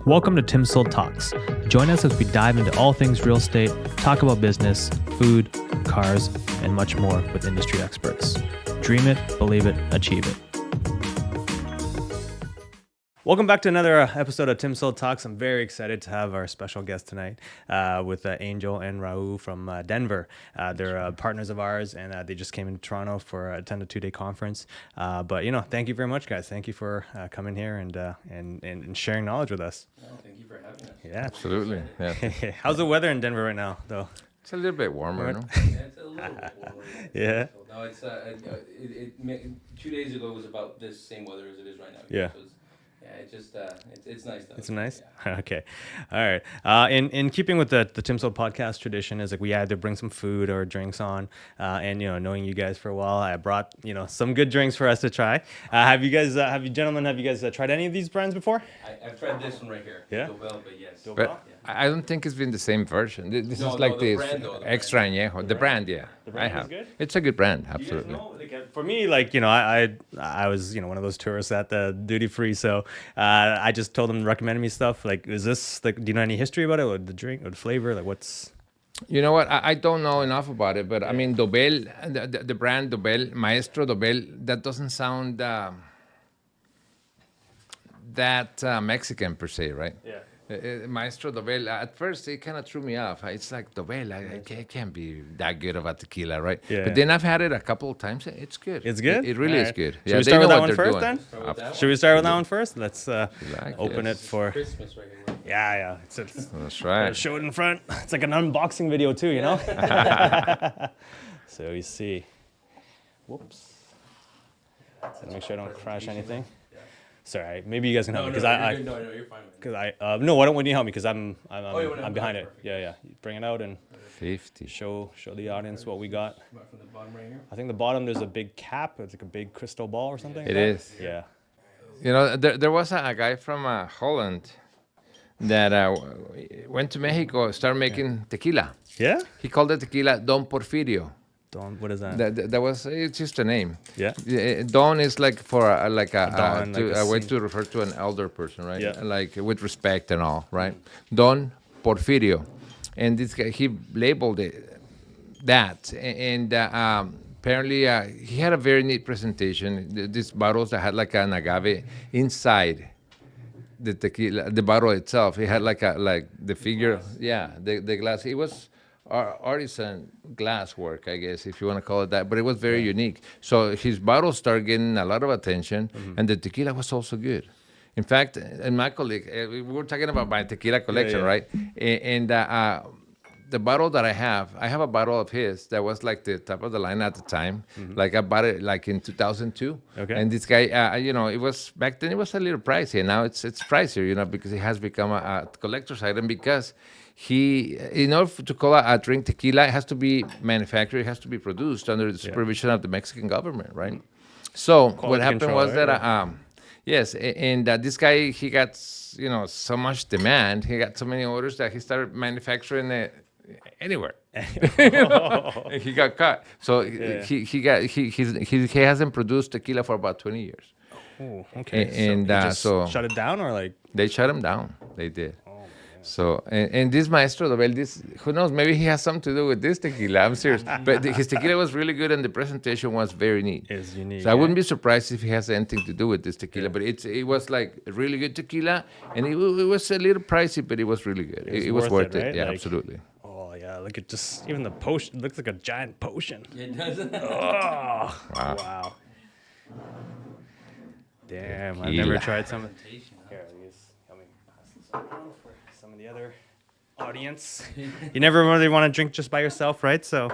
Welcome to TimSold Talks. Join us as we dive into all things real estate, talk about business, food, cars, and much more with industry experts. Dream it, believe it, achieve it. Welcome back to another episode of TimSold Talks. I'm very excited to have our special guest tonight with Angel and Raul from Denver. They're partners of ours, and they just came into Toronto for attend a 2-day conference. But thank you very much, guys. Thank you for coming here and sharing knowledge with us. No, thank you for having us. Yeah, Absolutely. Yeah. How's the weather in Denver right now, though? It's a little bit warmer, no? Yeah, it's a little bit warmer. Yeah. No, it's 2 days ago it was about this same weather as it is right now. Yeah. So it's nice though. It's nice. Yeah. Okay. All right. In keeping with the TimSold podcast tradition is like we either bring some food or drinks on, and knowing you guys for a while, I brought some good drinks for us to try. Have you guys tried any of these brands before? I've tried this one right here. Yeah? Dobel, but yes. But I don't think it's been the same version. This No, is like the the brand, though, the extra añejo. The brand, yeah. The brand I have. is good? It's a good brand, You guys absolutely. know, for me, I was one of those tourists at the duty free, so I just told them recommended me stuff. Like, is this do you know any history about it, or the drink, or the flavor? Like, what's? You know what? I don't know enough about it, but I mean, Dobel, the brand Dobel, Maestro Dobel, that doesn't sound that Mexican per se, right? Yeah. Maestro Dobel, at first it kind of threw me off. It's like Dobel, it can't be that good of a tequila, right? Yeah. But then I've had it a couple of times. It's good. It's good? It really is Alright. good. Should we they start with know that what one they're first doing. then? Start with that Should we start with that one first? Let's like open it for. Christmas right here. Yeah. It's That's right. show it in front. It's like an unboxing video too, So you see. Whoops. Make sure I don't crash anything. Sorry, maybe you guys can help me because No, you're fine. because no, why don't you help me because I'm you wanna help? behind it. Perfect. Yeah. You bring it out and 50. show the audience what we got. Right from the bottom right here. I think the bottom there's a big cap. It's like a big crystal ball or something. It is. Yeah. You know, there was a guy from Holland that went to Mexico, started making tequila. Yeah. He called it tequila Don Porfirio. What is that? That was it's just a name. Yeah. Don is like for a Don, like a way sing- to refer to an elder person, right? Yeah. Like with respect and all, right? Don Porfirio, and this guy he labeled it that, and apparently he had a very neat presentation. These bottles that had like an agave inside the tequila, the bottle itself. It had like the figure, the glass. It was artisan glass work, I guess, if you want to call it that, but it was very unique. So his bottles started getting a lot of attention, and the tequila was also good. In fact, and my colleague, we were talking about my tequila collection, right? And the bottle that I have a bottle of his that was like the top of the line at the time. Like I bought it like in 2002. Okay. And this guy, it was back then it was a little pricey, and now it's pricier, because it has become a collector's item because in order to call a drink tequila, it has to be manufactured, it has to be produced under the supervision of the Mexican government, right? So what happened control, was right? that, yes, and this guy, he got, so much demand, he got so many orders that he started manufacturing it anywhere. And he got caught. So he hasn't produced tequila for about 20 years. Oh, okay. And so he just so- shut it down or like. They shut him down. They did. So, and this Maestro Dobel, who knows, maybe he has something to do with this tequila. I'm serious. But his tequila was really good, and the presentation was very neat. It's unique. So I wouldn't be surprised if he has anything to do with this tequila. But it was like a really good tequila, and it was a little pricey, but it was really good. It was worth it. right? Yeah, Like- absolutely. Oh yeah, look at just even the potion. It looks like a giant potion. It doesn't. Oh wow. Damn, I've never Tequila. tried some. Here, let me pass this around for some of the other audience. You never really want to drink just by yourself, right? So,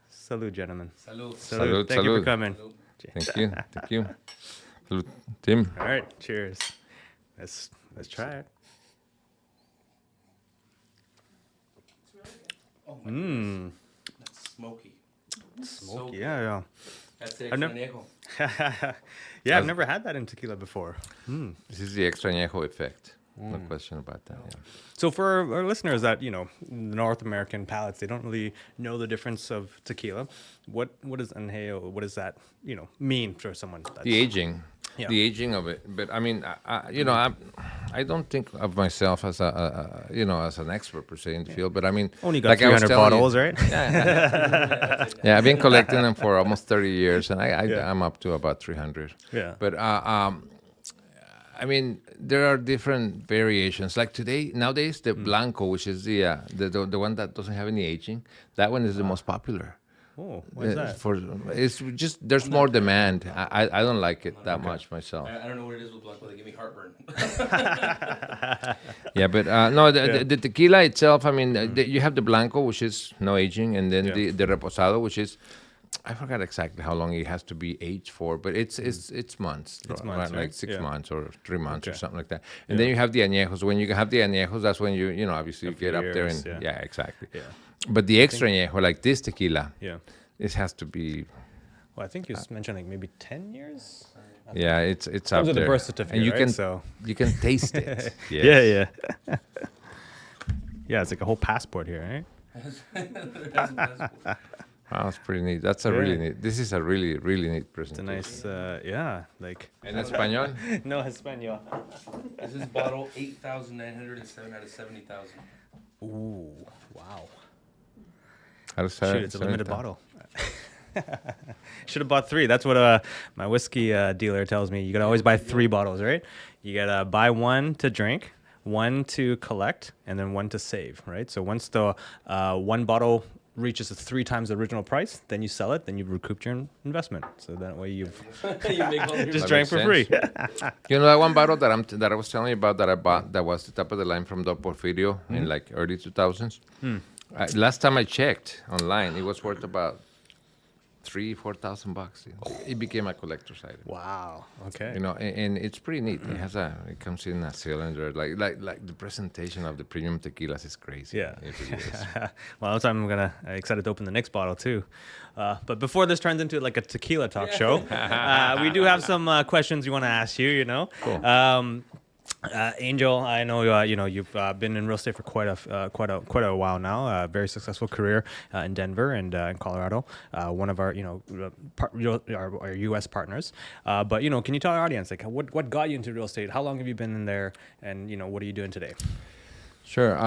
salute, gentlemen. Salud. Salud, Thank you for salud. coming. Thank you. Thank you. Salud, Tim. All right, cheers. Let's try it. Oh my goodness. That's smoky. Smoky, yeah. That's the I've never- extrañejo. Yeah, I've never had that in tequila before. This is the extra añejo effect. No question about that. Yeah. So for our listeners that, North American palates, they don't really know the difference of tequila. What is añejo? What does that, mean for someone? That's, The aging. Yeah. the aging of it. But I mean, I don't think of myself as as an expert per se in the field. But I mean, Only got like I was 300 telling bottles, you, right? yeah, I've been collecting them for almost 30 years, and Yeah. I'm up to about 300. Yeah. But I mean, there are different variations. Like nowadays, the Blanco, which is the one that doesn't have any aging, that one is the most popular. Oh, why is that? For it's just there's I'm more not a fan. demand. I don't like it that much myself. I don't know what it is with Blanco. They give me heartburn. Yeah, but no, Yeah. the tequila itself. I mean, you have the Blanco, which is no aging, and then Yeah. the Reposado, which is I forgot exactly how long it has to be aged for, but it's months. It's right? months, Like right? 6 Yeah. months or 3 months or Okay. something like that. And then you have the añejos. When you have the añejos, that's when you obviously A you few get up there years, and yeah. exactly. Yeah. But the extra añejo, like this tequila, Yeah. it has to be. Well, I think you mentioned like maybe 10 years. Yeah, it's Comes up with there. the birth certificate, and you right? can So you can taste it. Yes. yeah, yeah, yeah. It's like a whole passport here, right? Wow, that's pretty neat. That's a Yeah. really neat. This is a really really neat It's a presentation. nice, yeah. Like En español. no Espanol. This is bottle 8,907 out of 70,000. Ooh, wow. How to say Shoot, it? it's a limited 70,000. bottle. Should have bought 3. That's what my whiskey dealer tells me. You gotta always buy 3 bottles, right? You gotta buy 1 to drink, 1 to collect, and then 1 to save, right? So once the 1 bottle reaches 3 times the original price, then you sell it, then you've recouped your investment. So that way you've You make all your just That drank makes for free. You know that one bottle that I was telling you about that I bought that was the top of the line from Don Porfirio in like early 2000s. Last time I checked online, it was worth about $3,000-4,000. It became a collector's item. Wow. Okay. You know, and it's pretty neat. It comes in a cylinder. Like the presentation of the premium tequilas is crazy. Yeah. It really is. Well, that's why I'm excited to open the next bottle too. But before this turns into like a tequila talk show, we do have some questions we want to ask you. You know, Cool. Angel, I know you've been in real estate for quite a while now. Very successful career in Denver and in Colorado. One of our our U.S. partners. But can you tell our audience like what got you into real estate? How long have you been in there? And what are you doing today? Sure.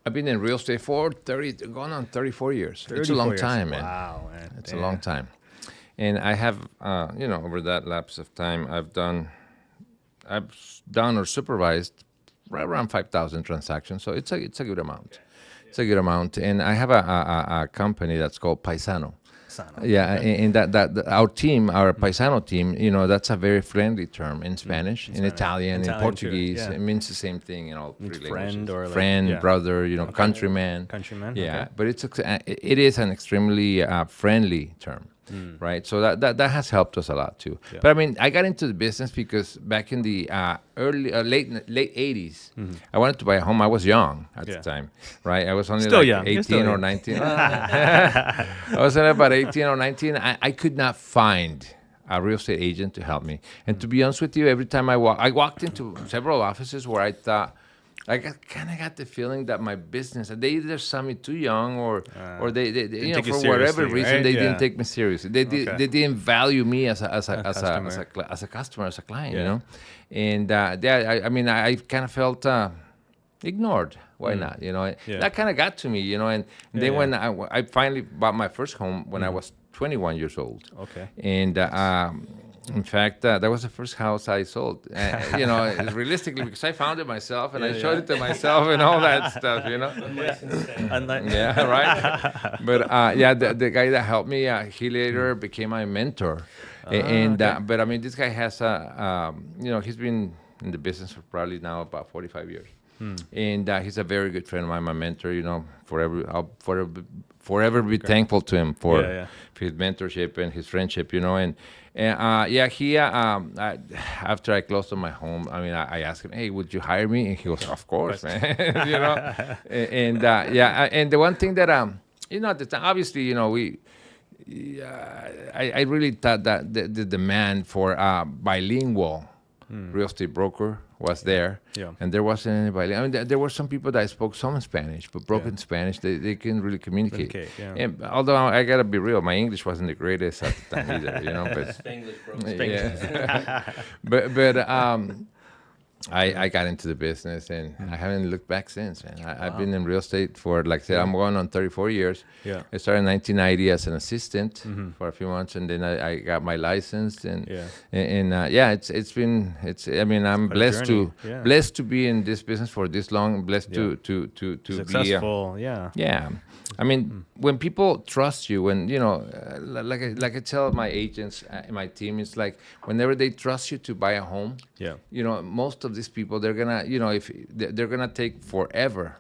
I've been in real estate for going on 34 years. It's a 34 long years. time, man. Wow, man. It's a long time. And I have, over that lapse of time, I've done or supervised right around 5,000 transactions. So it's a good amount. It's a good amount. And I have a company that's called Paisano. Yeah, and that our team, our Paisano team, that's a very friendly term in Spanish, in Italian, in Italian, Portuguese. too, yeah. It means the same thing in all Means three friend languages. or like- friend, yeah. brother, countryman. Countryman, Yeah, okay. but it is an extremely friendly term. Right, so that has helped us a lot too. Yeah. But I mean, I got into the business because back in the late 80s, I wanted to buy a home. I was young at Yeah. the time, right? I was only Still like young. You're still 18 or young. 19. I was only about 18 or 19. I could not find a real estate agent to help me. And to be honest with you, every time I walked into several offices where I thought, I kind of got the feeling that my business, they either saw me too young or they take you for whatever seriously, reason, right? they Yeah. didn't take me seriously. They didn't value me as a customer, as a client, Yeah. And I mean, I kind of felt ignored. Why not? Yeah. That kind of got to me, and then yeah. when I finally bought my first home when I was 21 years old. Okay. And in fact, that was the first house I sold. Realistically, because I found it myself and I showed it to myself and all that stuff. Unlike, Yeah, right. But the guy that helped me, he later became my mentor. But I mean, this guy has he's been in the business for probably now about 45 years. And he's a very good friend of mine, my mentor. I'll forever be thankful to him for his mentorship and his friendship. He after I closed on my home, I mean, I asked him, "Hey, would you hire me?" And he goes, "Of course, man." And the one thing that at the time, obviously, I really thought that the demand for bilingual real estate broker was there, Yeah. and there wasn't anybody. I mean, there were some people that spoke some Spanish, but broken Spanish, they couldn't really communicate. Yeah. And although I gotta be real, my English wasn't the greatest at the time either, but Spanglish, bro. yeah. but I got into the business, and I haven't looked back since, man. I've been in real estate for, like I said, I'm going on 34 years. Yeah. I started in 1990 as an assistant for a few months, and then I got my license, and I mean, I'm quite a blessed journey. to blessed to be in this business for this long, blessed to be Successful. Yeah. yeah. I mean, when people trust you, when, like I tell my agents, my team, it's like whenever they trust you to buy a home, Yeah. most of these people, they're gonna, if they're gonna take forever.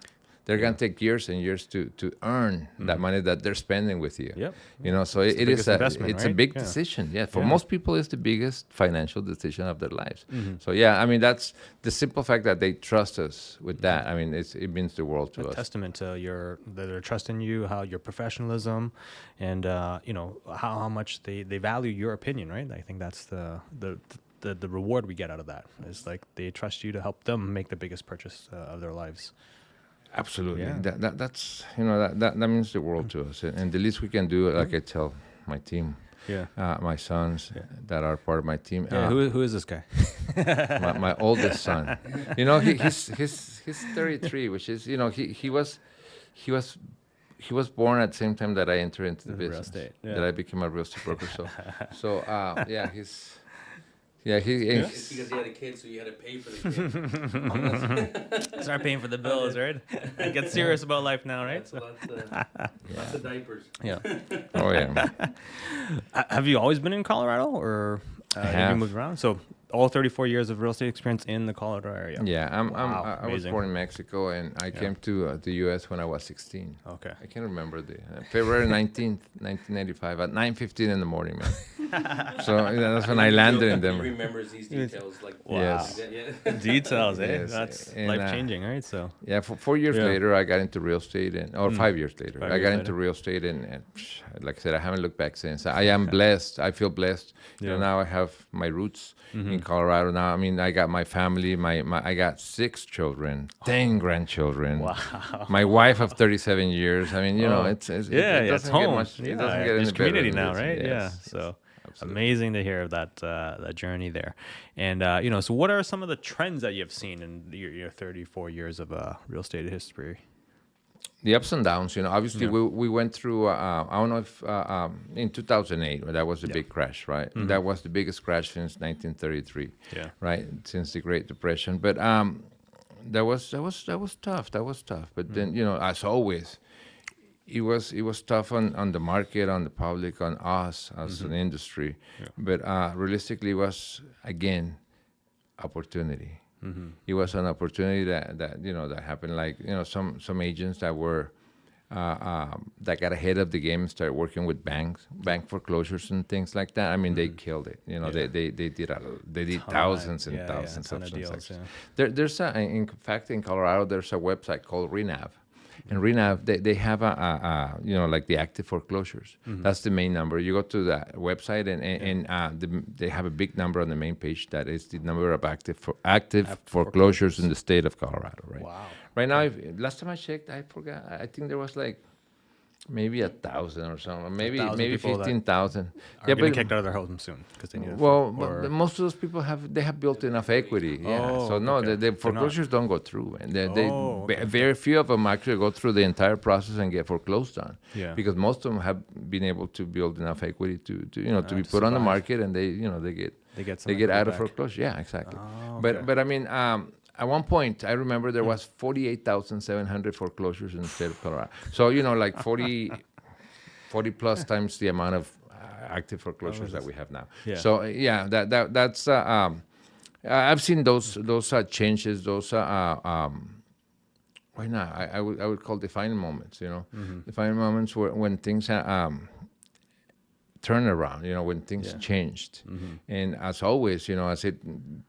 They're gonna take years and years to earn that money that they're spending with you. Yep. So It's the it is biggest investment, it's a right? big Yeah. decision. Yeah, for Yeah. most people, it's the biggest financial decision of their lives. So yeah, I mean, that's the simple fact that they trust us with that. I mean, it means the world to us. Testament to their trust in you, how your professionalism, and how much they value your opinion, right? I think that's the reward we get out of that. Is like they trust you to help them make the biggest purchase of their lives. Absolutely. Yeah. That's that means the world to us, and the least we can do, like I tell my team, my sons that are part of my team. Yeah, who is this guy? my oldest son. He's 33, which is he was born at the same time that I entered into the business. Real estate. That I became a real estate broker. It's because you had a kid, so you had to pay for the kid. Start paying for the bills, right? Get serious about life now, right? Lots of diapers. Yeah. Oh yeah. Have you always been in Colorado, or have you moved around? So all 34 years of real estate experience in the Colorado area. Yeah, I was Amazing. born in Mexico, and I came to the U.S. when I was 16. Okay. I can't remember the February 19th, 1995, at 9:15 in the morning, man. So that's when I landed in He Denver. remembers these details like Yes. Details, eh? Yes, That's and, life changing, right? So Yeah, 4 years later, I got into real estate, or 5 years later, 5 I years got later. into real estate, and like I said, I haven't looked back since. I am blessed. I feel blessed. Now I have my roots in Colorado. Now, I mean, I got my family. I got 6 children, 10 grandchildren. wow. My wife of 37 years. I mean, it's it's doesn't home. get much. It doesn't get There's any better community than now, this. right? Yes, Yeah. yes, So absolutely. amazing to hear of that journey there. And so what are some of the trends that you've seen in your 34 years of real estate history? The ups and downs, obviously we went through, I don't know if in 2008, that was the big crash, right? That was the biggest crash since 1933, right? Since the Great Depression. But that was tough. That was tough. But then, as always, it was tough on the market, on the public, on us as an industry. But realistically, it was, again, opportunity. It was an opportunity that happened. Like some agents that were that got ahead of the game and started working with bank foreclosures and things like that. I mean, they killed it. They did thousands and thousands of transactions. There's in fact in Colorado there's a website called Renav. And Renav, they have like the active foreclosures. That's the main number. You go to the website and they have a big number on the main page that is the number of active foreclosures in the state of Colorado. Right. Wow. Right now, last time I checked, I forgot. I think there was like maybe 1,000 or something, maybe 15,000. Are getting kicked out of their home soon because they need it. But most of those people have built enough equity. The foreclosures don't go through, and very few of them actually go through the entire process and get foreclosed on. Yeah. Because most of them have been able to build enough equity to be put on the market, and they get out of foreclosure. Yeah, exactly. But I mean. At one point, I remember there was 48,700 foreclosures in the state of Colorado. So, like 40 plus times the amount of active foreclosures that we have now. Yeah. So, that's I've seen those changes, those why not? I would call defining moments, defining moments when things turnaround, when things changed. And as always, I said,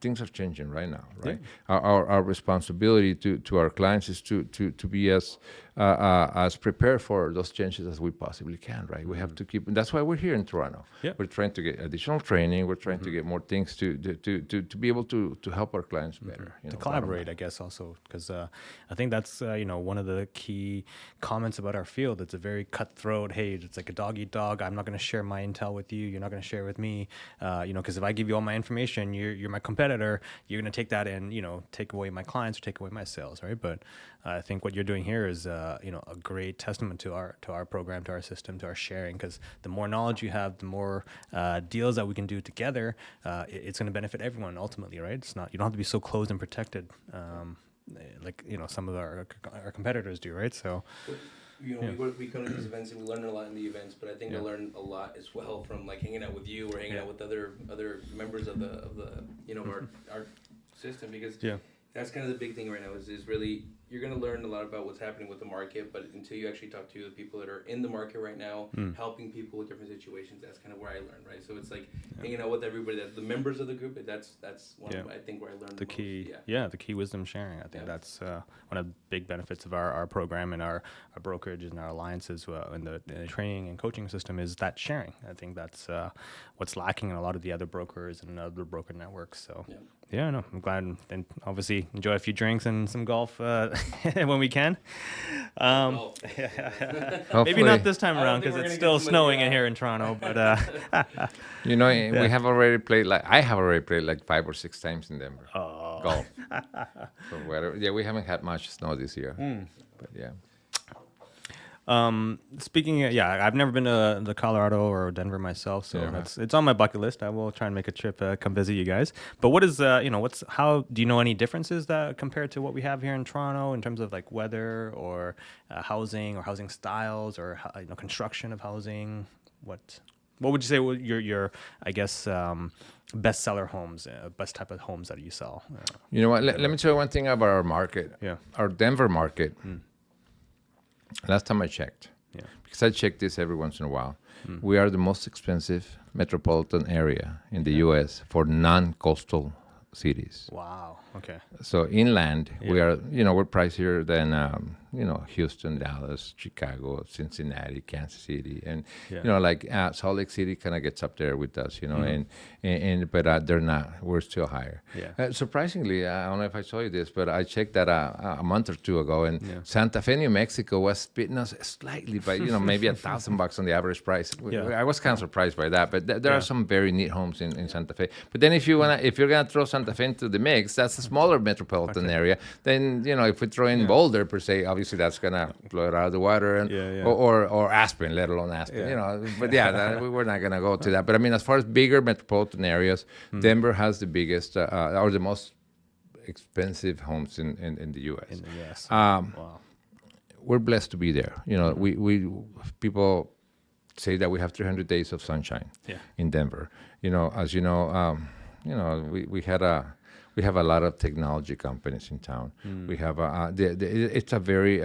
things are changing right now, right? Our responsibility to our clients is to be as prepared for those changes as we possibly can, right? We have to keep, and that's why we're here in Toronto. We're trying to get additional training. We're trying to get more things to be able to help our clients better. To collaborate, I guess, also, because I think that's, one of the key comments about our field. It's a very cutthroat, hey, it's like a dog eat dog. I'm not going to share my intel with you. You're not going to share with me. Because if I give you all my information, you're my competitor. You're going to take that and, take away my clients or take away my sales, right? But I think what you're doing here is, a great testament to our program, to our system, to our sharing, because the more knowledge you have, the more deals that we can do together, it's going to benefit everyone ultimately, right? It's not, you don't have to be so closed and protected, like, some of our competitors do, right? So, we come to these events and we learn a lot in the events, but I think I learn a lot as well from like hanging out with you or hanging out with other members of the our system, because that's kind of the big thing right now is really you're going to learn a lot about what's happening with the market, but until you actually talk to the people that are in the market right now, helping people with different situations, that's kind of where I learned, right? So it's like hanging out with everybody, the members of the group, that's one of, I think, where I learned the key. The key wisdom sharing. I think that's one of the big benefits of our program and our brokerages and our alliances in the training and coaching system is that sharing. I think that's what's lacking in a lot of the other brokers and other broker networks. So. I'm glad, and obviously enjoy a few drinks and some golf when we can. Maybe not this time around because it's still snowing in here in Toronto. But we have already played I have already played like 5 or 6 times in Denver. Golf. So we haven't had much snow this year, but yeah. Speaking of, I've never been to the Colorado or Denver myself, so it's on my bucket list. I will try and make a trip, come visit you guys. But what is, how do you know any differences that compared to what we have here in Toronto in terms of like weather or housing or housing styles or construction of housing? What would you say were your I guess bestseller homes, best type of homes that you sell? You know what? Let me tell you one thing about our market. Our Denver market. Last time I checked, because I check this every once in a while, we are the most expensive metropolitan area in the U.S. for non-coastal cities. Wow. Okay. So inland, we are, we're pricier than, Houston, Dallas, Chicago, Cincinnati, Kansas City, and Salt Lake City kind of gets up there with us, but they're not. We're still higher. Surprisingly, I don't know if I told you this, but I checked that a month or two ago, and Santa Fe, New Mexico was beating us slightly by maybe $1,000 on the average price. I was kind of surprised by that, but there are some very neat homes in Santa Fe. But then if you're gonna throw Santa Fe into the mix, that's a smaller metropolitan area. Then if we throw in Boulder per se, obviously that's gonna blow it out of the water, and or Aspen, let alone Aspen. But we're not gonna go to that. But I mean, as far as bigger metropolitan areas, Denver has the biggest or the most expensive homes in the U.S. In the U.S. Wow. We're blessed to be there. We people say that we have 300 days of sunshine in Denver. As you know, we have a lot of technology companies in town. We have it's a very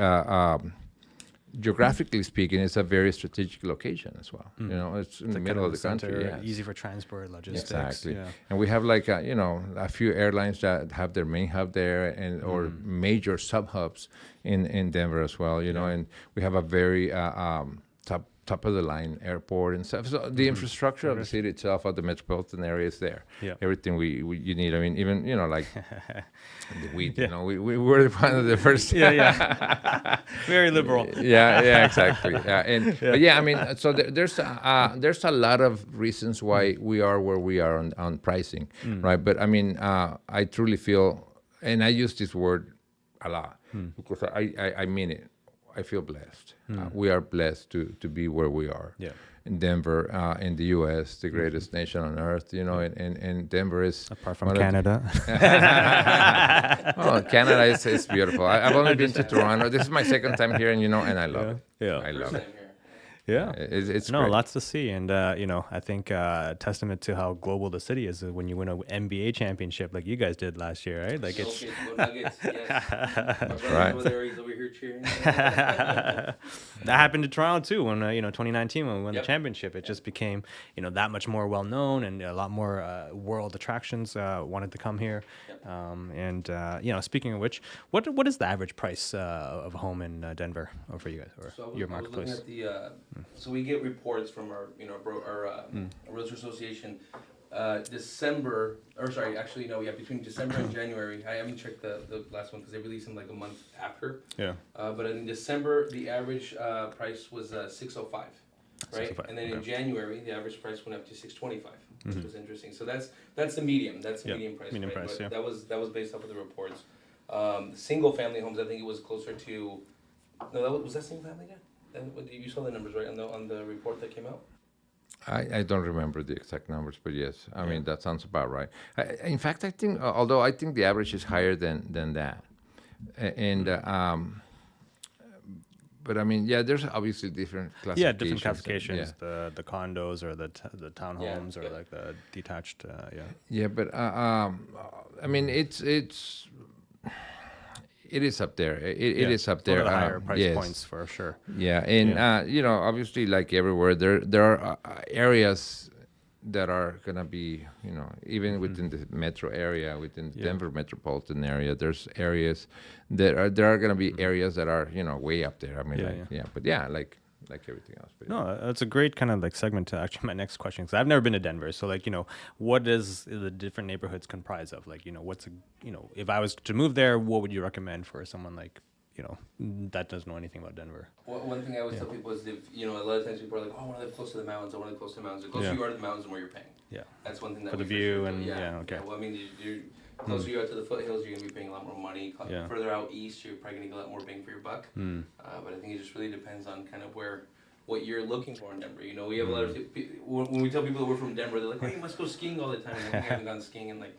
geographically speaking, it's a very strategic location as well. It's in the middle of the country. Easy for transport, logistics. Exactly. And we have a few airlines that have their main hub there or major sub hubs in Denver as well. And we have a very top of the line airport and stuff. So the infrastructure of the city itself, of the metropolitan area, is there. Everything you need. I mean, even like the weed. We were one of the first. Very liberal. Exactly. But I mean, so there's a lot of reasons why we are where we are on pricing, right? But I mean, I truly feel, and I use this word a lot because I mean it. I feel blessed. We are blessed to be where we are. In Denver, in the U.S., the greatest nation on earth, and Denver is... Apart from Canada. Canada is beautiful. I've only been to Toronto. This is my second time here, and I love it. I love it. Yeah. It's No, great. lots to see. And, I think testament to how global the city is when you win an NBA championship like you guys did last year, right? Like it's. Okay, go Nuggets. Yes. My brother's right. over there. He's over here cheering. That happened to Toronto too when 2019 when we won the Yep. championship. It just became that much more well known, and a lot more world attractions wanted to come here. Yep. Speaking of which, what is the average price of a home in Denver for you guys or So your I was looking marketplace? at the, so we get reports from our, Realtor Association. December, or sorry, actually no, yeah, between December and January. I haven't checked the last one because they released them like a month after. Yeah. But in December, the average price was 605, right? 605, And then in okay. January, the average price went up to 625, which was interesting. So that's the medium. That's the Yeah, medium price. medium right? price, But yeah. that was based off of the reports. Single family homes, I think it was closer to. No, was that single family? Yeah. You saw the numbers right on the report that came out. I don't remember the exact numbers, but yes, I mean that sounds about right. In fact, I think, although I think the average is higher than that, and but I mean, yeah, there's obviously different classifications. Yeah, different classifications. Yeah, the condos or the townhomes or Yeah. like the detached. yeah, but I mean, it is up there. It is up One there. of the higher price yes. points for sure. Yeah, and obviously, like everywhere, there are areas that are gonna be, even within the metro area, within the Denver metropolitan area, there's areas that are gonna be areas that are, way up there. I mean, but like everything else. But No, that's a great kind of like segment to actually my next question, because I've never been to Denver. So like, what does the different neighborhoods comprise of? Like, if I was to move there, what would you recommend for someone like, that doesn't know anything about Denver? One thing I always tell people is, a lot of times people are like, oh, I want to live close to the mountains. I want to live close to the mountains. The closer you are to the mountains, the more you're paying. Yeah. That's one thing that For the we view sure and do. okay. Yeah, well, I mean, you're closer you are to the foothills, you're gonna be paying a lot more money. Yeah. Further out east, you're probably gonna get a lot more bang for your buck. But I think it just really depends on kind of what you're looking for in Denver. We have a lot of when we tell people that we're from Denver, they're like, oh, you must go skiing all the time. And we haven't gone skiing in like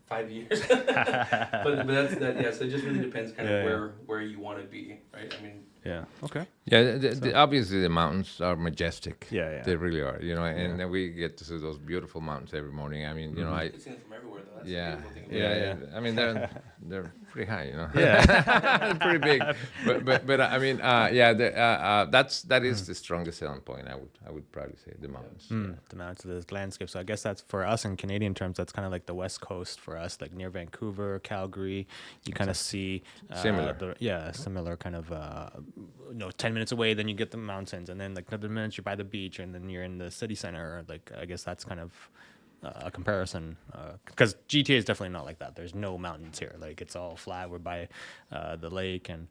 5 years. but that's that. Yeah, so it just really depends kind of where you want to be, right? I mean. Yeah. Okay. yeah, obviously the mountains are majestic. Yeah. They really are. And then we get to see those beautiful mountains every morning. I mean, I. It's seen from everywhere though. That's Yeah, the beautiful thing. I mean, they're pretty high, Yeah. pretty big. But I mean, that is the strongest selling point. I would probably say the mountains. The mountains, the landscape. So I guess that's for us in Canadian terms. That's kind of like the West Coast for us, like near Vancouver, Calgary. You kind of see Similar. Similar kind of 10 minutes away, then you get the mountains, and then like another minute you're by the beach, and then you're in the city center. Like I guess that's kind of a comparison, because GTA is definitely not like that. There's no mountains here. Like it's all flat. We're by the lake, and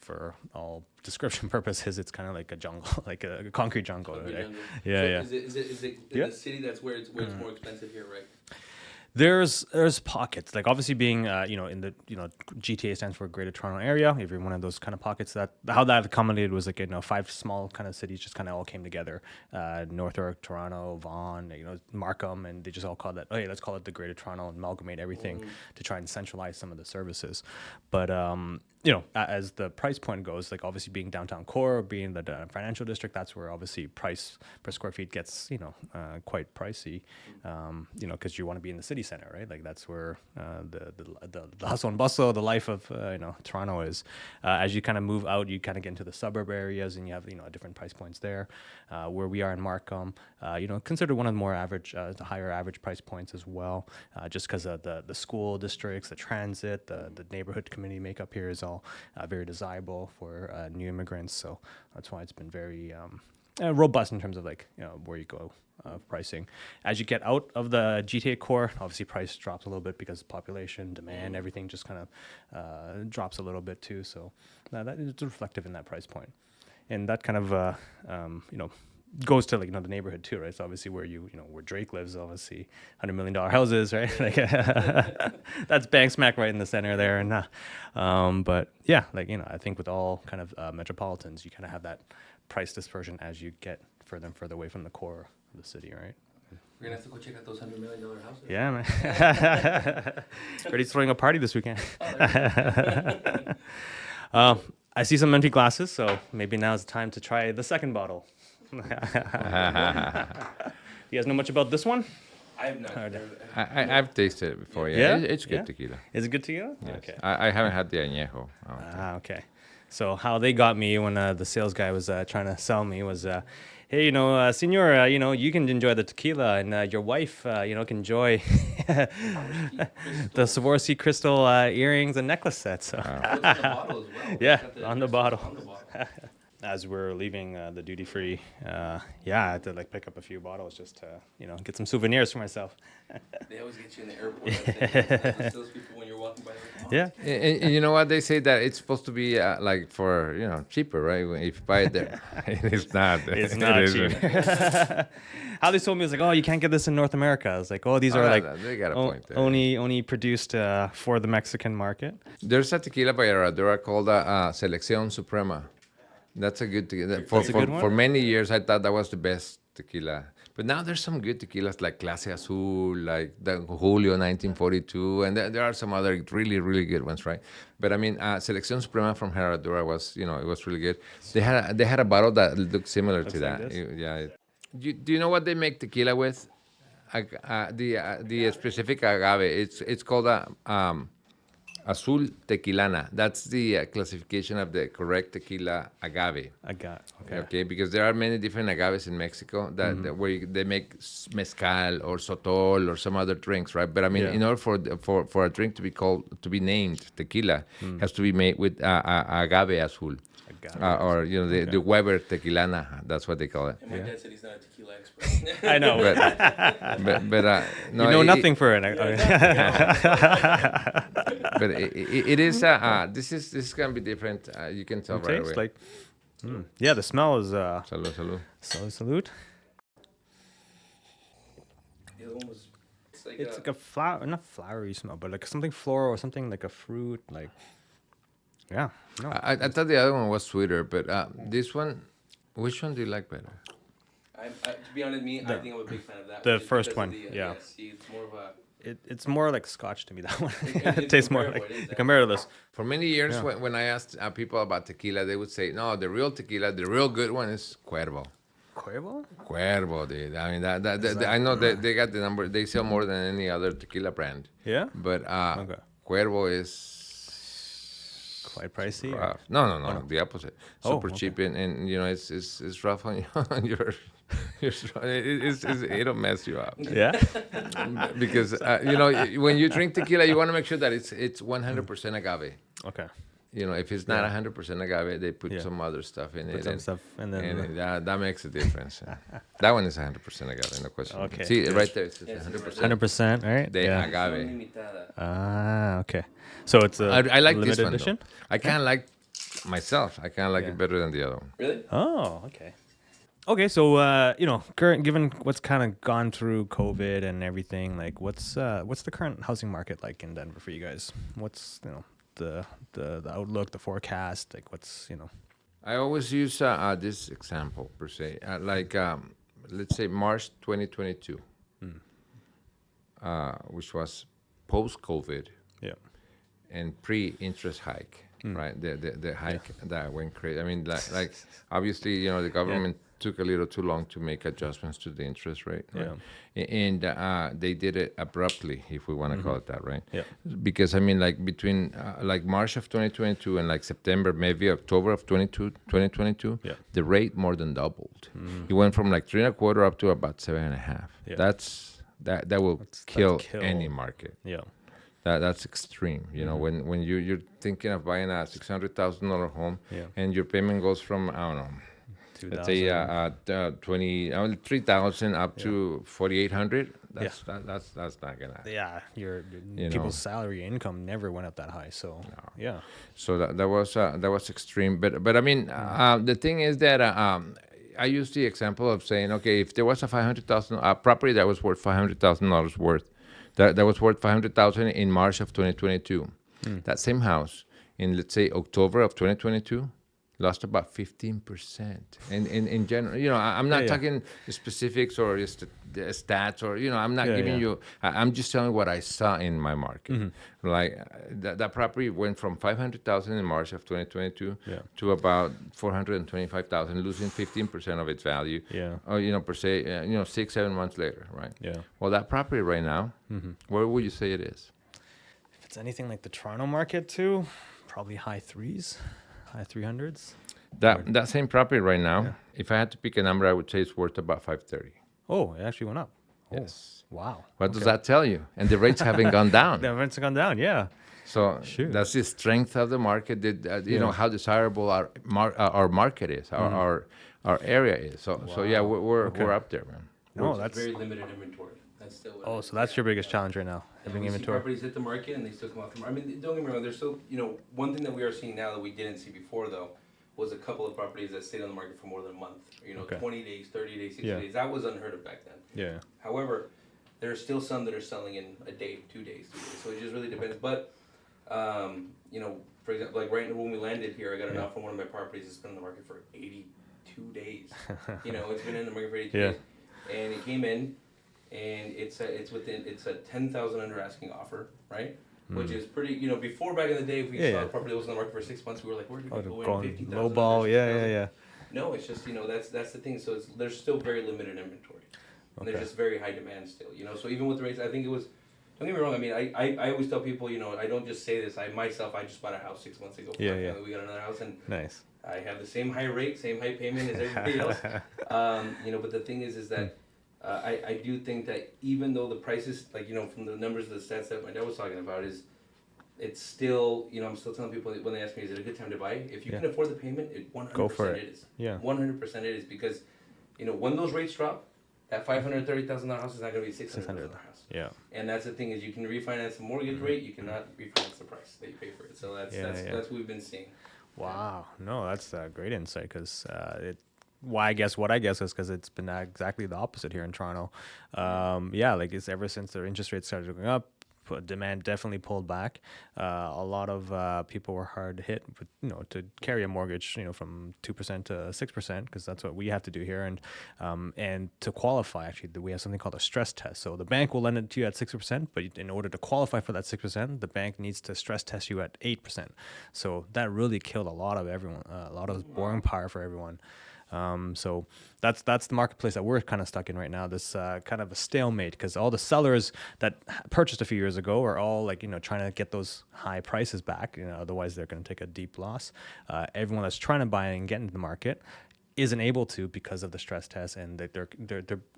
for all description purposes, it's kind of like a jungle, like a concrete jungle. Concrete Right? jungle. Yeah, So Is it in the city that's where it's more expensive here, right? There's pockets, like obviously being in the GTA stands for Greater Toronto Area. If you're one of those kind of pockets, that how that accommodated was like 5 small kind of cities just kind of all came together, North York, Toronto, Vaughan, Markham, and they just all called that, oh hey, let's call it the Greater Toronto and amalgamate everything to try and centralize some of the services. But as the price point goes, like obviously being downtown core, being the financial district, that's where obviously price per square feet gets quite pricey, because you want to be in the city center, right? Like that's where the hustle and bustle, the life of Toronto is. As you kind of move out, you kind of get into the suburb areas, and you have different price points there. Where we are in Markham, considered one of the more average, the higher average price points as well, just because of the school districts, the transit, the neighborhood community makeup here is all very desirable for new immigrants. So that's why it's been very robust in terms of like where you go. Pricing. As you get out of the GTA core, obviously price drops a little bit because population, demand, everything just kind of drops a little bit too. So that is reflective in that price point, and that kind of goes to like the neighborhood too, right? So obviously where where Drake lives, obviously $100 million houses, right? Like that's bang smack right in the center there, and but yeah, like I think with all kind of metropolitans, you kind of have that price dispersion as you get further and further away from the core of the city, right? We're gonna have to go check out those $100 million houses. Yeah, man. Ready throwing a party this weekend. I see some empty glasses, so maybe now's the time to try the second bottle. You guys know much about this one? I have not. I've tasted it before. Yeah, Yeah? It's good Yeah? tequila. Is it good tequila? Yes. Okay. I haven't had the añejo. Okay. So how they got me when the sales guy was trying to sell me was, hey, senor, you can enjoy the tequila, and your wife, can enjoy the Swarovski crystal earrings and necklace sets. So. Oh, it's on the bottle as well. Yeah, It's got on the bottle. On the bottle. As we're leaving the duty free, I had to pick up a few bottles just to get some souvenirs for myself. They always get you in the airport. The salespeople when you're walking by. Like, Yeah. And you know what they say that it's supposed to be for cheaper, right? If you buy it there, it's not. It's not cheap. How they told me was like, oh, you can't get this in North America. I was like, oh, these are they got a point there. only produced for the Mexican market. There's a tequila by Herradura called Selección Suprema. That's a good tequila. That's a good one? For many years, I thought that was the best tequila. But now there's some good tequilas like Clase Azul, like the Julio 1942, and there are some other really, really good ones, right? But I mean, Selección Suprema from Herradura was, it was really good. They had a bottle that looked similar to like that. this? Yeah. Do you know what they make tequila with? The specific agave. It's called Azul Tequilana. That's the classification of the correct tequila agave. Okay, because there are many different agaves in Mexico that where they make mezcal or sotol or some other drinks, right? But I mean, in order for a drink to be named tequila, has to be made with agave azul. Or the Weber Tequilana, that's what they call it. and my dad said he's not a tequila expert. I know. But no, you know nothing for it. But it is this is gonna be different. You can tell right away. Yeah, the smell is Salud. salud. The other one was. It's like a flower, not flowery smell, but like something floral or something like a fruit, like. Yeah. No. I thought the other one was sweeter, but this one, which one do you like better? To be honest with me, I think I'm a big fan of that. The one just first because one, of the, yeah. it's more of a. It's more like Scotch to me, that one. It's It tastes more comparable, like it is, compared to this. For many years, when I asked people about tequila, they would say, no, the real tequila, the real good one is Cuervo. Cuervo, dude. I mean, I know they got the number. They sell more than any other tequila brand. Yeah? But Cuervo is quite pricey. rough. No, the opposite. Super cheap, and it's rough on your it'll mess you up. Yeah? Because when you drink tequila, you want to make sure that it's 100% agave. Okay. If it's not 100% agave, they put some other stuff in it. Some stuff, and then that makes a difference. That one is 100% agave, no question. Okay. See, right there, it says 100%. 100%, right? The agave. Limitada. Okay. So it's a I like this limited one, edition? though. I kind of like myself. I kind of like it better than the other one. Really? Oh, okay. Okay, so given what's kind of gone through COVID and everything, like what's the current housing market like in Denver for you guys? What's the outlook, the forecast, like what's I always use this example per se, let's say March 2022, which was post-COVID, and pre-interest hike, right? The hike that went crazy. I mean, like obviously, the government took a little too long to make adjustments to the interest rate, right? And they did it abruptly, if we want to call it that, right? Because I mean, like between March of 2022 and like September, maybe October of 2022, the rate more than doubled. It went from like 3.25 up to about 7.5. That will kill any market. That's extreme. When you're thinking of buying a $600,000 home and your payment goes from, I don't know, let's say 3,000 up to 4,800. That's not gonna. Yeah, your people's salary income never went up that high. So So that was extreme. But I mean, the thing is that I use the example of saying, okay, if there was a $500,000 property that was worth $500,000 worth, that was worth $500,000 in March of 2022, that same house in let's say October of 2022. lost about 15%. And in general, I'm not talking specifics or just the stats or, I'm not giving you, I'm just telling what I saw in my market. Like that property went from 500,000 in March of 2022 to about 425,000, losing 15% of its value. Per se, 6-7 months later, right? Well, that property right now, where would you say it is? If it's anything like the Toronto market too, probably high 300s. That same property right now, if I had to pick a number, I would say it's worth about 530. Oh, it actually went up. Yes. Oh, wow. What does that tell you? And the rates haven't gone down. The rates have gone down, yeah. So that's the strength of the market. That how desirable our market is, our area is. So we're up there, man. No, that's very limited inventory. That's still. So that's your biggest challenge right now, having inventory. Properties hit the market and they still come off the market. I mean, don't get me wrong. There's still, one thing that we are seeing now that we didn't see before though, was a couple of properties that stayed on the market for more than a month. 20 days, 30 days, 60 days. That was unheard of back then. Yeah. However, there are still some that are selling in a day, 2 days, 3 days. So it just really depends. But, for example, like right when we landed here, I got an offer on one of my properties that's been on the market for 82 days. It's been in the market for 82 days. And it came in, and it's a 10,000 under asking offer, right? Which is pretty, before back in the day, if we saw a property that was on the market for 6 months, we were like, where did we go in? 50,000. Low ball, yeah. No, it's just, that's the thing. So there's still very limited inventory. And there's just very high demand still, So even with the rates, I think it was, don't get me wrong, I mean, I always tell people, I don't just say this, I just bought a house 6 months ago. We got another house, and nice. I have the same high rate, same high payment as everybody else. But the thing is that I do think that even though the prices, like, from the numbers, the stats that my dad was talking about, is it's still, I'm still telling people when they ask me, is it a good time to buy? If you can afford the payment, 100% Go for it. It is. Yeah. 100% it is, because, when those rates drop, that $530,000 house is not going to be $600,000 house. Yeah. And that's the thing, is you can refinance the mortgage rate, you cannot refinance the price that you pay for it. So that's what we've been seeing. Wow. No, that's a great insight, because what I guess is because it's been exactly the opposite here in Toronto. Like it's ever since the interest rates started going up, demand definitely pulled back. A lot of people were hard hit with, to carry a mortgage, from 2% to 6%, because that's what we have to do here. And to qualify, actually, we have something called a stress test. So the bank will lend it to you at 6%, but in order to qualify for that 6%, the bank needs to stress test you at 8%. So that really killed a lot of everyone, a lot of borrowing power for everyone. So that's the marketplace that we're kind of stuck in right now. This kind of a stalemate, because all the sellers that purchased a few years ago are all like, trying to get those high prices back. Otherwise they're going to take a deep loss. Everyone that's trying to buy and get into the market isn't able to because of the stress test, and that they're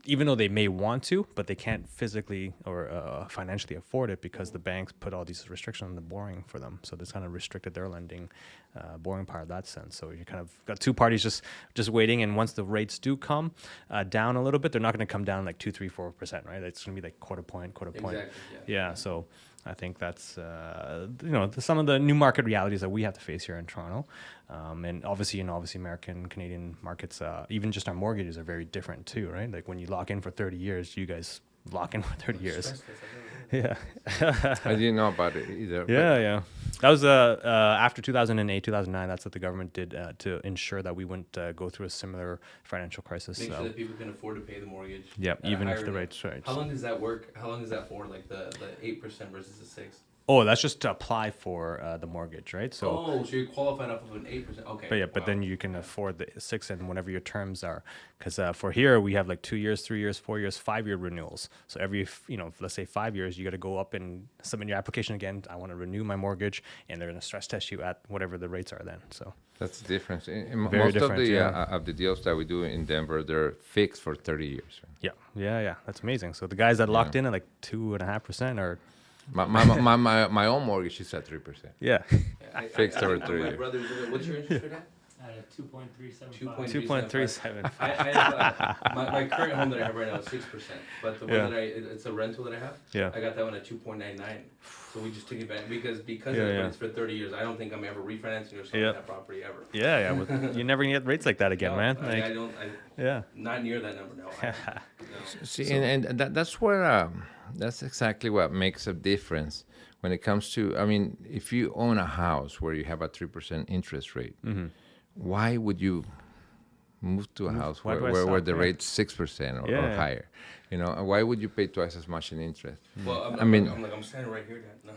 even though they may want to, but they can't physically or financially afford it, because the banks put all these restrictions on the borrowing for them. So this kind of restricted their lending, borrowing power in that sense. So you kind of got two parties just waiting, and once the rates do come down a little bit, they're not going to come down like 2, 3, 4%, right? It's going to be like quarter point. Exactly, yeah. So I think that's some of the new market realities that we have to face here in Toronto, and obviously American, Canadian markets, even just our mortgages are very different too, right? Like when you lock in for 30 years, you guys lock in for 30 years. Yeah. I didn't know about it either. Yeah. That was after 2008, 2009. That's what the government did to ensure that we wouldn't go through a similar financial crisis. Make sure that people can afford to pay the mortgage. Yeah, even if the rates right. How long does that work? How long is that for? Like the 8% versus the 6%? Oh, that's just to apply for the mortgage, right? So you're qualified off of an 8%. Okay. But then you can afford the 6% and whatever your terms are, because for here we have like 2 years, 3 years, 4 years, 5-year renewals. So every let's say 5 years, you got to go up and submit your application again. I want to renew my mortgage, and they're going to stress test you at whatever the rates are then. So that's the difference. Very most of the deals that we do in Denver, they're fixed for 30 years. Right? Yeah. That's amazing. So the guys that locked in at like 2.5% are. My own mortgage is at 3%. Yeah. Fixed over 3 years. Brother, what's your interest rate at? At 2.375. 2.37. My current home that I have right now is 6%, but the one that it's a rental that I have. Yeah. I got that one at 2.99. So we just took advantage because it's for 30 years. I don't think I'm ever refinancing or selling that property ever. Yeah. You're never gonna get rates like that again, man. I don't. Not near that number. No. See, and that's where that's exactly what makes a difference when it comes to. I mean, if you own a house where you have a 3% interest rate. Mm-hmm. why would you move to a house Why do I where sell? the Yeah. rate's 6% or Yeah. higher? You know, and why would you pay twice as much in interest? Well, I'm standing right here, Dad. No,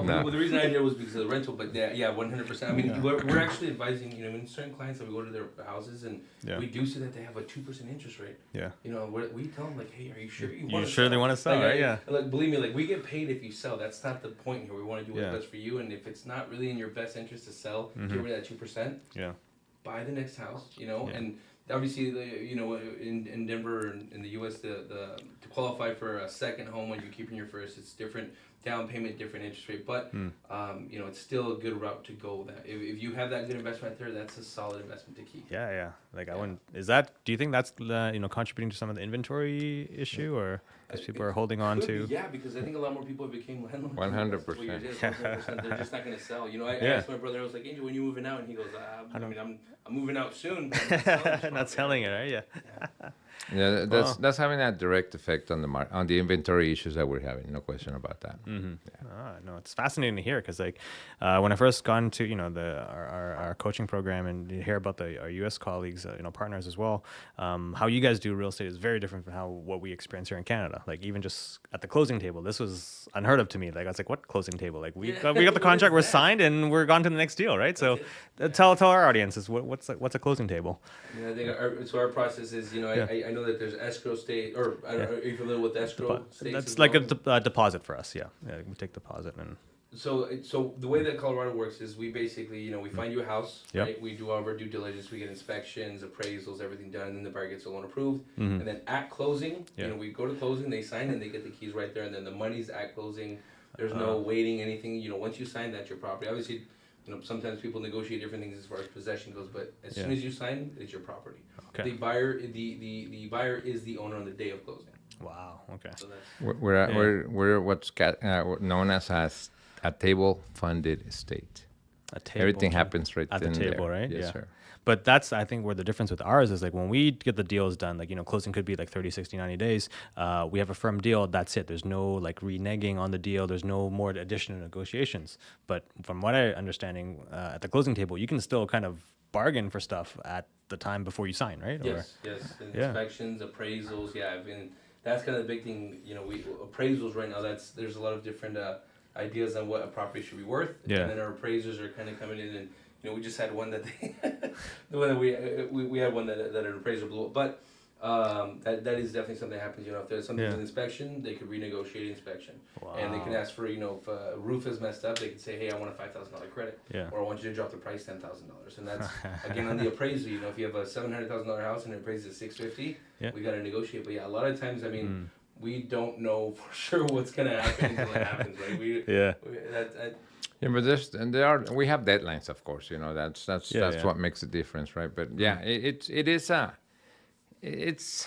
No. well, the reason I did was because of the rental, but yeah, 100%. I mean, we're actually advising, in certain clients that we go to their houses and we do see that they have a 2% interest rate. Yeah. We tell them like, hey, are you sure You want to sure sell? they wanna sell, Like, right? Yeah. Like, believe me, like we get paid if you sell. That's not the point here. We want to do what's best for you, and if it's not really in your best interest to sell, get rid of that 2%. Yeah. Buy the next house, and obviously, in Denver and in the U.S., the to qualify for a second home when you're keeping your first, it's different down payment, different interest rate, but it's still a good route to go. That if you have that good investment right there, that's a solid investment to keep. Yeah. Like I wouldn't. Do you think that's contributing to some of the inventory issue, or because people are holding on to? Yeah, because I think a lot more people became landlords. 100%. 100%. They're just not going to sell. I asked my brother. I was like, Angel, when you moving out? And he goes, I'm moving out soon. But I'm Not selling it, right? Yeah. Yeah, that's having that direct effect on the inventory issues that we're having. No question about that. No, it's fascinating to hear because when I first got into our coaching program and you hear about our U.S. colleagues, partners as well, how you guys do real estate is very different from what we experience here in Canada. Like even just at the closing table, this was unheard of to me. Like I was like, what closing table? Like we got the contract, we're signed, and we're gone to the next deal, right? So tell our audiences what's a closing table. I think our process is I know that there's escrow state or I don't know, are you familiar with escrow states? That's as like well? a deposit for us. Yeah, we take deposit and. So the way that Colorado works is we basically, we find you a house, Yep. right? We do all of our due diligence, we get inspections, appraisals, everything done, and then the buyer gets a loan approved. And then at closing, we go to closing, they sign, and they get the keys right there, and then the money's at closing. There's no waiting, anything. Once you sign, that's your property. Obviously, sometimes people negotiate different things as far as possession goes, but as soon as you sign, it's your property. Okay. The buyer is the owner on the day of closing. Wow. Okay. So that's We're what's known as a table funded estate. A table Everything happens right at the in table, there. right? Yes, Yeah. sir. But that's, I think, where the difference with ours is like when we get the deals done, like, closing could be like 30, 60, 90 days. We have a firm deal. That's it. There's no like reneging on the deal. There's no more additional negotiations. But from what I understanding at the closing table, you can still kind of bargain for stuff at the time before you sign, right? Yes. Inspections, appraisals, that's kind of the big thing. We appraisals right now. There's a lot of different ideas on what a property should be worth. Yeah. And then our appraisers are kind of coming in and we just had one that the one that we had one that an appraiser blew up. But that is definitely something that happens. If there's something with inspection, they could renegotiate inspection. Wow. And they can ask for, if a roof is messed up, they can say, hey, I want a $5,000 credit. Yeah. Or I want you to drop the price $10,000. And that's, again, on the appraisal, if you have a $700,000 house and it appraises at $650, we got to negotiate. But a lot of times, we don't know for sure what's going to happen until it happens. Right? But we have deadlines, of course. That's what makes the difference, right? But it's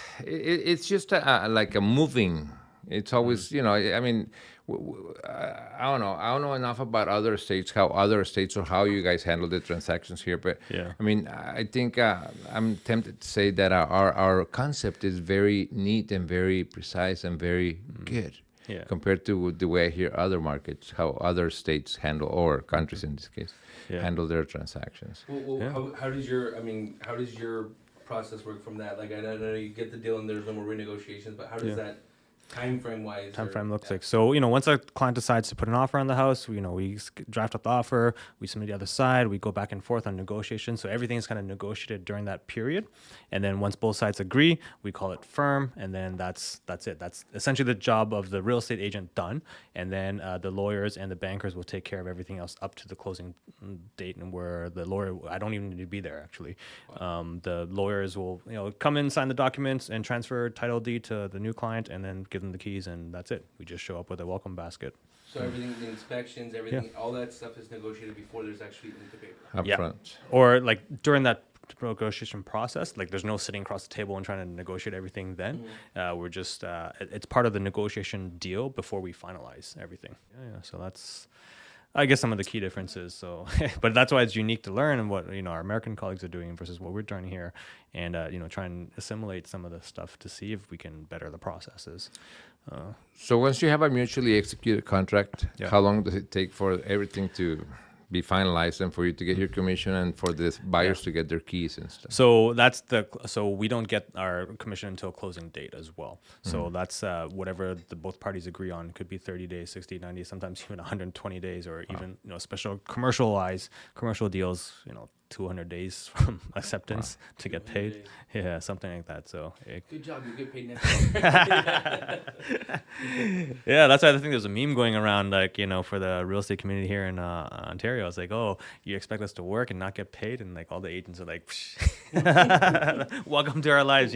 just like a moving. It's always, I mean, I don't know enough about other states, or how you guys handle the transactions here. But I mean, I think I'm tempted to say that our concept is very neat and very precise and very good. Yeah. Compared to the way I hear other markets, how other states handle, or countries in this case, handle their transactions. Well, how does your process work from that? Like I know you get the deal and there's no more renegotiations, but how does that time frame looks like? So, once a client decides to put an offer on the house, we draft up the offer, we submit the other side, we go back and forth on negotiations. So everything is kind of negotiated during that period. And then once both sides agree, we call it firm. And then that's it. That's essentially the job of the real estate agent done. And then the lawyers and the bankers will take care of everything else up to the closing date, and where the lawyer, I don't even need to be there actually. The lawyers will, come in, sign the documents and transfer title deed to the new client, and then give them the keys, and that's it. We just show up with a welcome basket. So everything, the inspections, everything, all that stuff is negotiated before there's actually ink to paper. Up front. Or like during that negotiation process, like there's no sitting across the table and trying to negotiate everything then. We're just, it's part of the negotiation deal before we finalize everything. So that's, I guess, some of the key differences. So, but that's why it's unique to learn, and what our American colleagues are doing versus what we're trying here, and try and assimilate some of the stuff to see if we can better the processes. So once you have a mutually executed contract, how long does it take for everything to be finalized and for you to get your commission and for the buyers to get their keys and stuff. So we don't get our commission until closing date as well. So that's whatever the both parties agree on. It could be 30 days, 60, 90, sometimes even 120 days, or even special commercial deals. 200 days from acceptance to get paid. days. Yeah, something like that. So Good job. You get paid next year. yeah, that's why I think there's a meme going around, like, for the real estate community here in Ontario. It's like, oh, you expect us to work and not get paid? And like all the agents are like, welcome to our lives,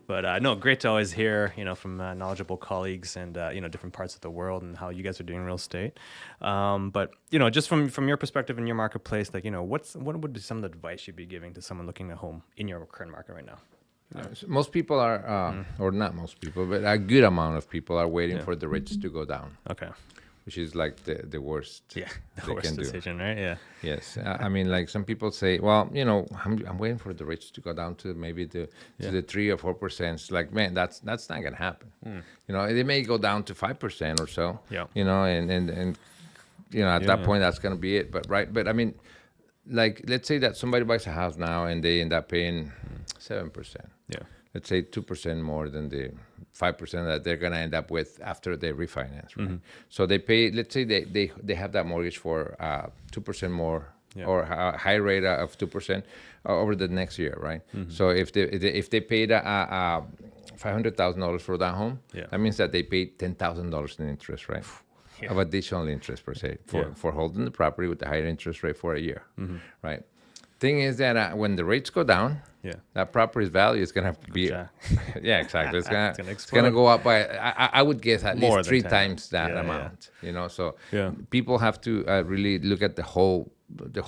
But no, great to always hear, from knowledgeable colleagues and, different parts of the world and how you guys are doing real estate. But, just from your perspective in your marketplace, like, what would be some of the advice you'd be giving to someone looking at home in your current market right now? So most people are, or not most people, but a good amount of people are waiting for the rates to go down. Okay. Which is like the worst. Yeah, the they worst can do. decision, right? Yeah. Yes, I mean, like some people say, well, I'm waiting for the rates to go down to maybe to the 3 or 4%. Like, man, that's not gonna happen. They may go down to 5% or so. Yeah. And at that point that's gonna be it. But I mean, like, let's say that somebody buys a house now and they end up paying 7%. Yeah. Let's say 2% more than the 5% that they're gonna end up with after they refinance, right? So they pay. Let's say they have that mortgage for 2% more or a high rate of 2% over the next year, right? So if they paid $500,000 for that home, that means that they paid $10,000 in interest, right? Of additional interest per se for holding the property with the higher interest rate for a year, right? Thing is that when the rates go down, that property's value is gonna be exactly. It's gonna go up by I would guess at More least than 3 10. times that amount. So people have to really look at the whole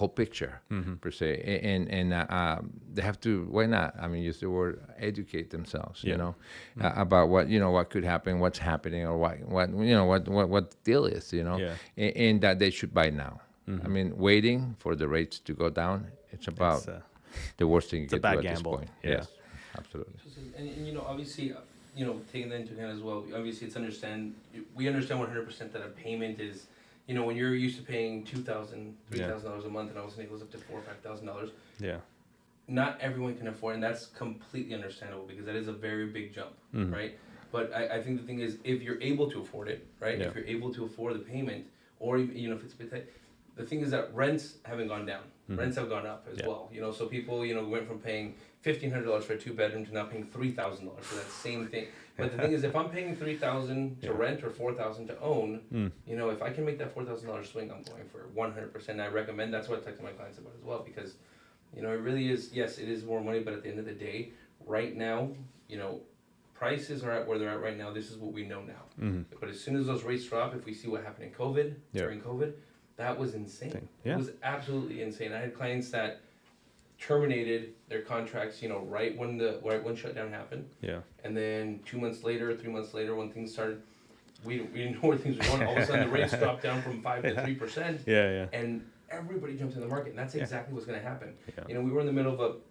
picture per se, and they have to, why not? I mean, use the word educate themselves. About what could happen, what's happening, or what the deal is. And that they should buy now. I mean, waiting for the rates to go down, it's about the worst thing you can do at gamble. this point. Yeah. Yes, absolutely. And obviously, taking that into account as well. Obviously, we understand 100% that a payment is, when you're used to paying $2,000, $3,000 a month, and all of a sudden it goes up to $4,000 or $5,000. Yeah. Not everyone can afford, and that's completely understandable because that is a very big jump, right? But I think the thing is, if you're able to afford it, right? Yeah. If you're able to afford the payment, or even if it's a bit tight, the thing is that rents haven't gone down. Rents have gone up as well. So people, went from paying $1,500 for a 2-bedroom to now paying $3,000 for that same thing. But the thing is, if I'm paying $3,000 to rent or $4,000 to own, if I can make that $4,000 swing, I'm going for 100%. I recommend. That's what I talk to my clients about as well, because it really is. Yes, it is more money, but at the end of the day, right now, prices are at where they're at right now. This is what we know now. But as soon as those rates drop, if we see what happened in COVID, during COVID, that was insane. It was absolutely insane. I had clients that terminated their contracts, right when shutdown happened. Yeah. And then 2 months later, 3 months later, when things started, we didn't know where things were going. All of a sudden, the rates dropped down from 5 to 3%. Yeah. And everybody jumped in the market, and that's exactly what's going to happen. Yeah. We were in the middle of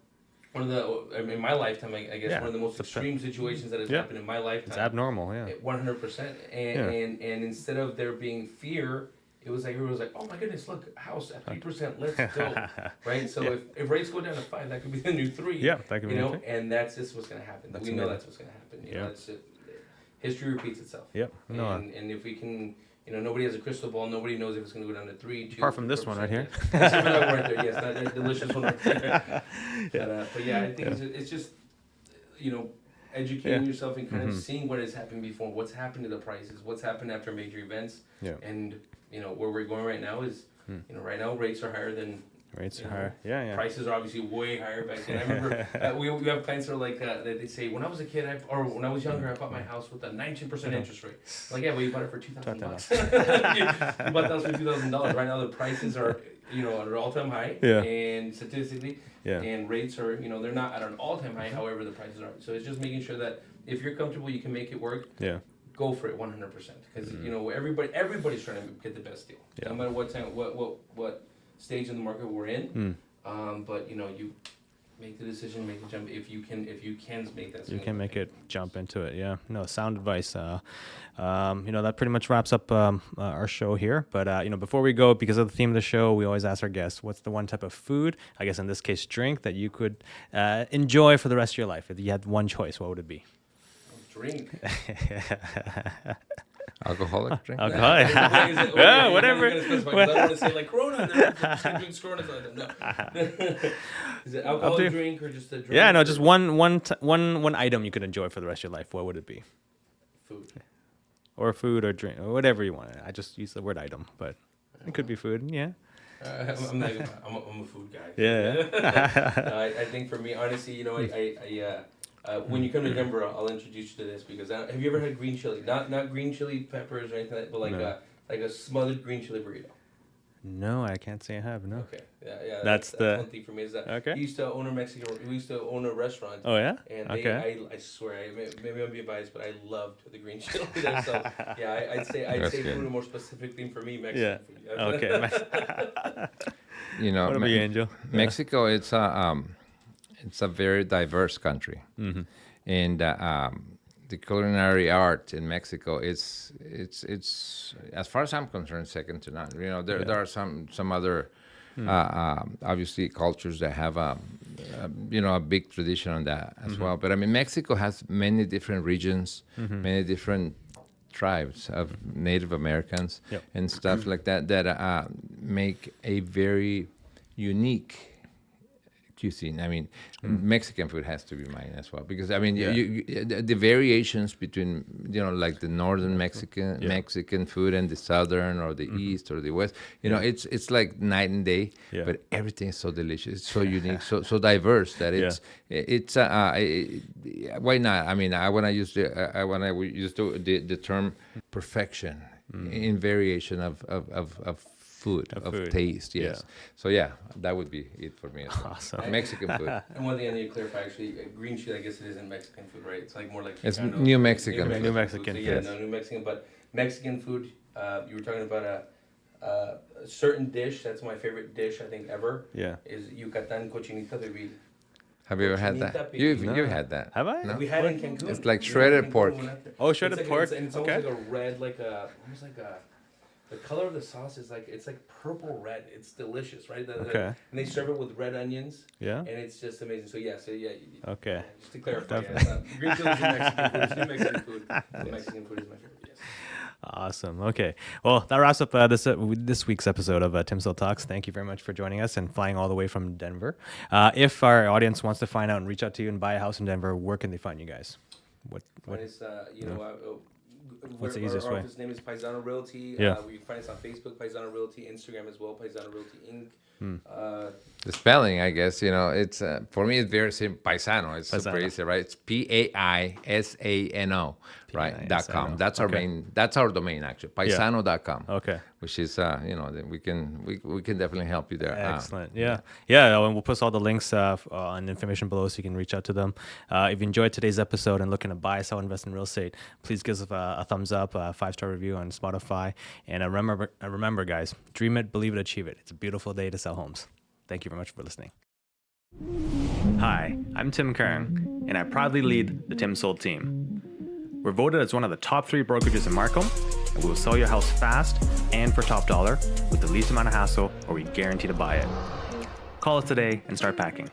in my lifetime, I guess, one of the most extreme situations that has happened in my lifetime. It's abnormal, 100%. And instead of there being fear, it was like, everyone was like, oh my goodness, look, house at 3%, let's go. Right? So if rates go down to 5, that could be the new 3. Yeah, that could be new 3. And that's just what's going to happen. We know that's what's going to happen. That's it. History repeats itself. Yep. And if we can, nobody has a crystal ball. Nobody knows if it's going to go down to 3, 2. Apart from this one right here. Except for that one right there. Yes, that delicious one right there. But I think it's just, educating yourself and kind of seeing what has happened before, what's happened to the prices, what's happened after major events. Yeah. And where we're going right now is, right now rates are higher than. Rates are higher. Yeah. Prices are obviously way higher back then. I remember we have clients that are like that they say, when I was a kid, or when I was younger, I bought my house with a 19% interest rate. Like, yeah, well, you bought it for $2,000. you bought the house for $2,000. Right now, the prices are at an all-time high. Yeah. And statistically, and rates are they're not at an all-time high. However, the prices are. So it's just making sure that if you're comfortable, you can make it work. Yeah. Go for it 100%, because everybody's trying to get the best deal, no matter what time, what stage in the market we're in. But make the decision, make the jump. If you can make that. You can make it jump into it. Yeah. No, sound advice. That pretty much wraps up our show here. But before we go, because of the theme of the show, we always ask our guests, what's the one type of food, I guess in this case, drink, that you could enjoy for the rest of your life? If you had one choice, what would it be? Drink. Alcoholic drink. Alcoholic. Yeah, whatever. I don't want to say like Corona. Drinks Corona. No. Is it alcoholic drink or just a drink? Yeah, no, just one item you could enjoy for the rest of your life. What would it be? Food. Or food or drink or whatever you want. I just use the word item, but it could be food. Yeah. I'm a food guy. Yeah. I think for me, honestly, when you come to Denver, I'll introduce you to this because have you ever had green chili? Not green chili peppers or anything like that, but like a smothered green chili burrito. No, I can't say I have. No. Okay. Yeah. That's one thing for me is that okay. we used to own a restaurant. Oh yeah. And okay. I swear, maybe I'm being biased, but I loved the green chili there. So yeah, I'd say food, more specifically for me, Mexican food. Yeah. Okay. What about you, Angel? Mexico, it's a very diverse country, and the culinary art in Mexico it's as far as I'm concerned second to none. There are some other obviously cultures that have a big tradition on that as well. But I mean, Mexico has many different regions, many different tribes of Native Americans and stuff like that make a very unique cuisine. I mean, Mexican food has to be mine as well because I mean, the variations between like the northern Mexican food and the southern or the east or the west. It's like night and day. Yeah. But everything is so delicious, it's so unique, so diverse that it's why not? I mean, when I used the term perfection in variation of food, of taste, yes. Yeah. So that would be it for me. Awesome. Mexican food. And one thing I need to clarify, actually, green chili, I guess it isn't Mexican food, right? It's like more like it's New Mexican. New Mexican food. So, New Mexican, but Mexican food. You were talking about a certain dish. That's my favorite dish I think ever. Yeah. Is Yucatan cochinita pibil. Have you ever had that? You've had that. Have I? No? We had it in Cancun. It's like shredded pork. Oh, shredded pork. It's almost like a red, almost like a. The color of the sauce is it's like purple red. It's delicious, right? Okay. And they serve it with red onions. Yeah. And it's just amazing. So Okay. Just to clarify, green chili is Mexican food. It's New Mexican food. Yes. Mexican food is my favorite. Yes. Awesome. Okay. Well, that wraps up this week's episode of TimSold Talks. Thank you very much for joining us and flying all the way from Denver. If our audience wants to find out and reach out to you and buy a house in Denver, where can they find you guys? What? It's, what's the easiest way? Our office name is Paisano Realty. Yeah. We can find us on Facebook, Paisano Realty, Instagram as well, Paisano Realty Inc. The spelling, I guess, it's for me it's very simple. Paisano, it's super easy, right? It's PAISANO, right? .com. That's our main. That's our domain actually. Paisano.com. Okay. Which is we can definitely help you there. Excellent. Yeah. And we'll post all the links and information below so you can reach out to them. If you enjoyed today's episode and looking to buy, sell, invest in real estate, please give us a thumbs up, a 5-star review on Spotify, and remember, guys, dream it, believe it, achieve it. It's a beautiful day to sell homes. Thank you very much for listening. Hi, I'm Tim Kern, and I proudly lead the TimSold team. We're voted as one of the top 3 brokerages in Markham, and we will sell your house fast and for top dollar with the least amount of hassle, or we guarantee to buy it. Call us today and start packing.